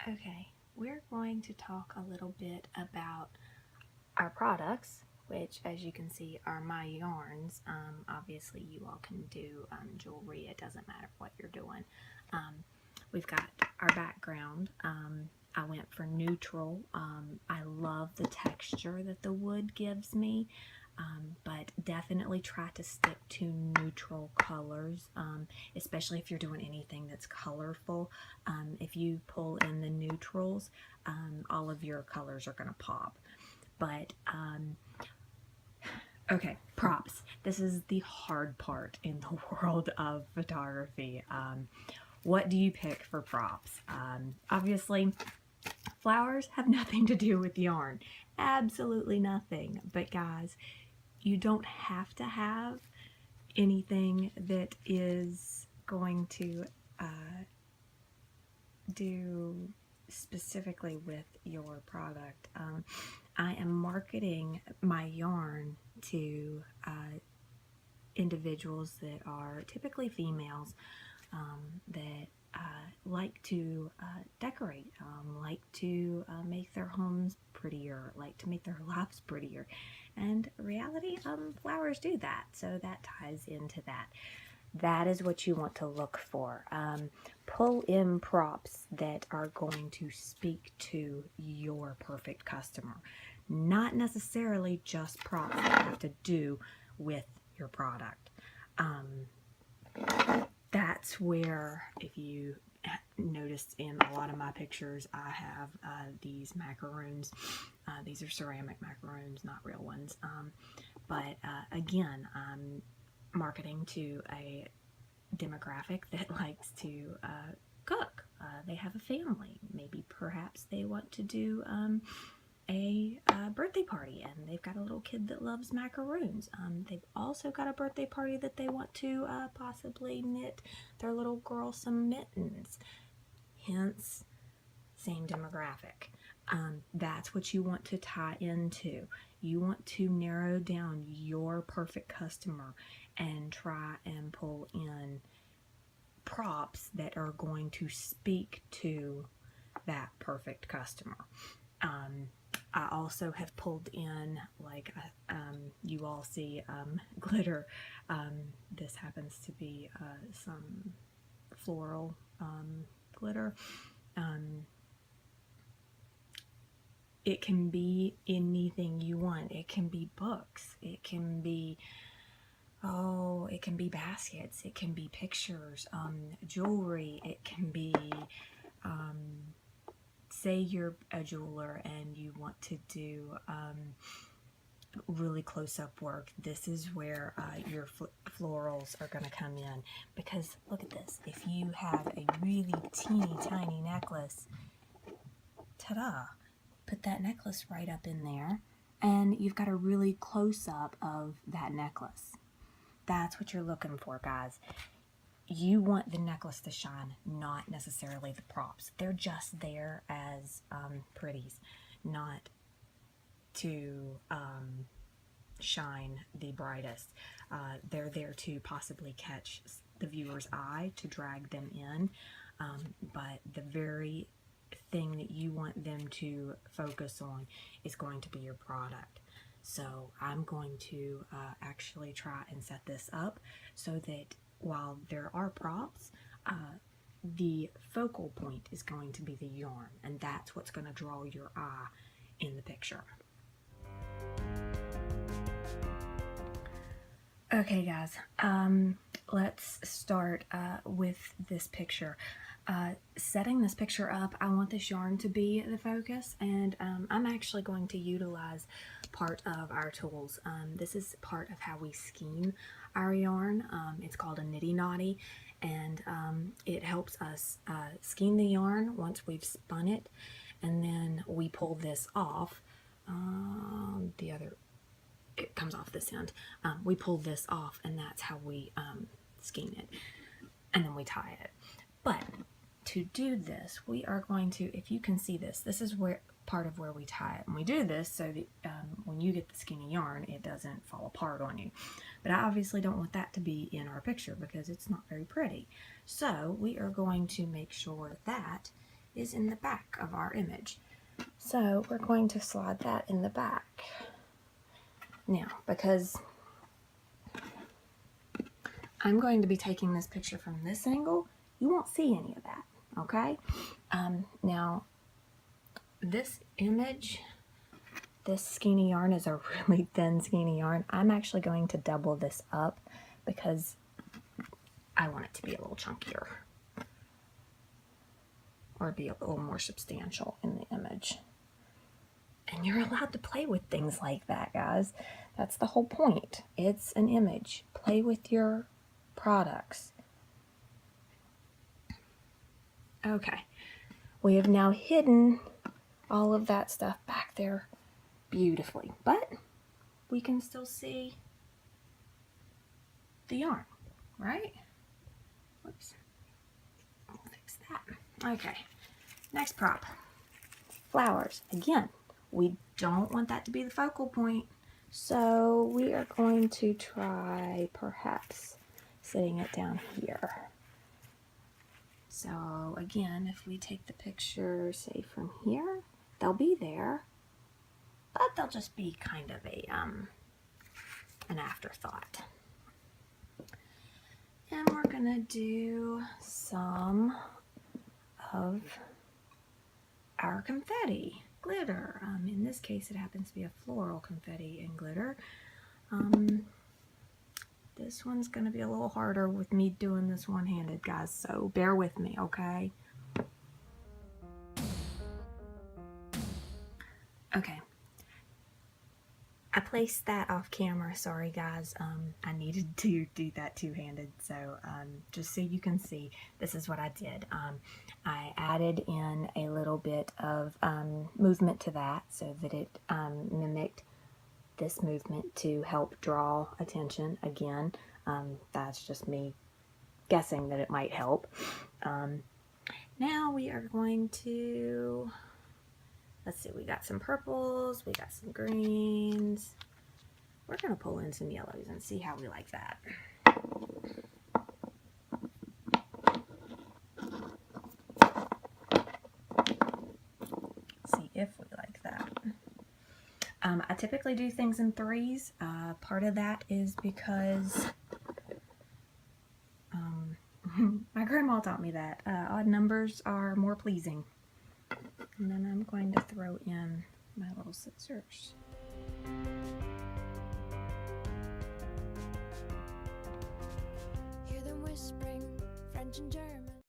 Okay, we're going to talk a little bit about our products, which as you can see are my yarns. Obviously you all can do jewelry, it doesn't matter what you're doing. Um, we've got our background. I went for neutral. I love the texture that the wood gives me. But definitely try to stick to neutral colors, especially if you're doing anything that's colorful. If you pull in the neutrals, all of your colors are going to pop. But okay, props. This is the hard part in the world of photography. What do you pick for props? Obviously, flowers have nothing to do with yarn. Absolutely nothing. But guys, you don't have to have anything that is going to do specifically with your product. I am marketing my yarn to individuals that are typically females that like to decorate, like to make their homes prettier, like to make their lives prettier. And reality, flowers do that, so that ties into that. That is what you want to look for. Pull in props that are going to speak to your perfect customer. Not necessarily just props that have to do with your product. That's where, if you noticed in a lot of my pictures, I have these macaroons. These are ceramic macaroons, not real ones. But again, I'm marketing to a demographic that likes to cook. They have a family. Maybe perhaps they want to do a birthday party and they've got a little kid that loves macaroons. They've also got a birthday party that they want to possibly knit their little girl some mittens. Hence, same demographic. That's what you want to tie into. You want to narrow down your perfect customer and try and pull in props that are going to speak to that perfect customer. I also have pulled in, like, you all see glitter. This happens to be some floral glitter. It can be anything you want. It can be books. It can be, oh, it can be baskets. It can be pictures, jewelry. It can be, say you're a jeweler and you want to do really close-up work. This is where your florals are going to come in, because look at this. If you have a really teeny tiny necklace, ta-da, put that necklace right up in there and you've got a really close-up of that necklace. That's what you're looking for, guys. You want the necklace to shine, not necessarily the props. They're just there as pretties, not to shine the brightest. They're there to possibly catch the viewer's eye, to drag them in, but the very thing that you want them to focus on is going to be your product. So I'm going to actually try and set this up so that while there are props, the focal point is going to be the yarn, and that's what's going to draw your eye in the picture. Okay guys, let's start with this picture. Setting this picture up, I want this yarn to be the focus, and I'm actually going to utilize part of our tools. This is part of how we skein our yarn. It's called a nitty knotty, and it helps us skein the yarn once we've spun it, and then we pull this off. It comes off this end. We pull this off, and that's how we skein it, and then we tie it. But to do this, we are going to, if you can see this, this is where part of where we tie it, and we do this so that when you get the skein of yarn, it doesn't fall apart on you. But I obviously don't want that to be in our picture because it's not very pretty. So we are going to make sure that is in the back of our image. So we're going to slide that in the back. Now, because I'm going to be taking this picture from this angle, you won't see any of that, okay? Now, this image, this skeiny yarn is a really thin skeiny yarn. I'm actually going to double this up because I want it to be a little chunkier or be a little more substantial in the image. And you're allowed to play with things like that, guys. That's the whole point. It's an image. Play with your products. Okay, we have now hidden all of that stuff back there beautifully, but we can still see the yarn, right? Whoops, I'll fix that. Okay, next prop, flowers. Again, we don't want that to be the focal point, so we are going to try perhaps sitting it down here. So again, if we take the picture, say from here, they'll be there, but they'll just be kind of a an afterthought. And we're gonna do some of our confetti glitter. In this case, it happens to be a floral confetti and glitter. This one's gonna be a little harder with me doing this one-handed, guys, so bear with me, okay? Okay. I placed that off camera, sorry guys. I needed to do that two-handed, so just so you can see, this is what I did. I added in a little bit of movement to that so that it mimicked this movement to help draw attention again. That's just me guessing that it might help. Now we are going to, let's see, we got some purples, we got some greens. We're going to pull in some yellows and see how we like that. See if we like that. I typically do things in threes. Part of that is because my grandma taught me that odd numbers are more pleasing. And then I'm going to throw in my little scissors. Hear them whispering French and German.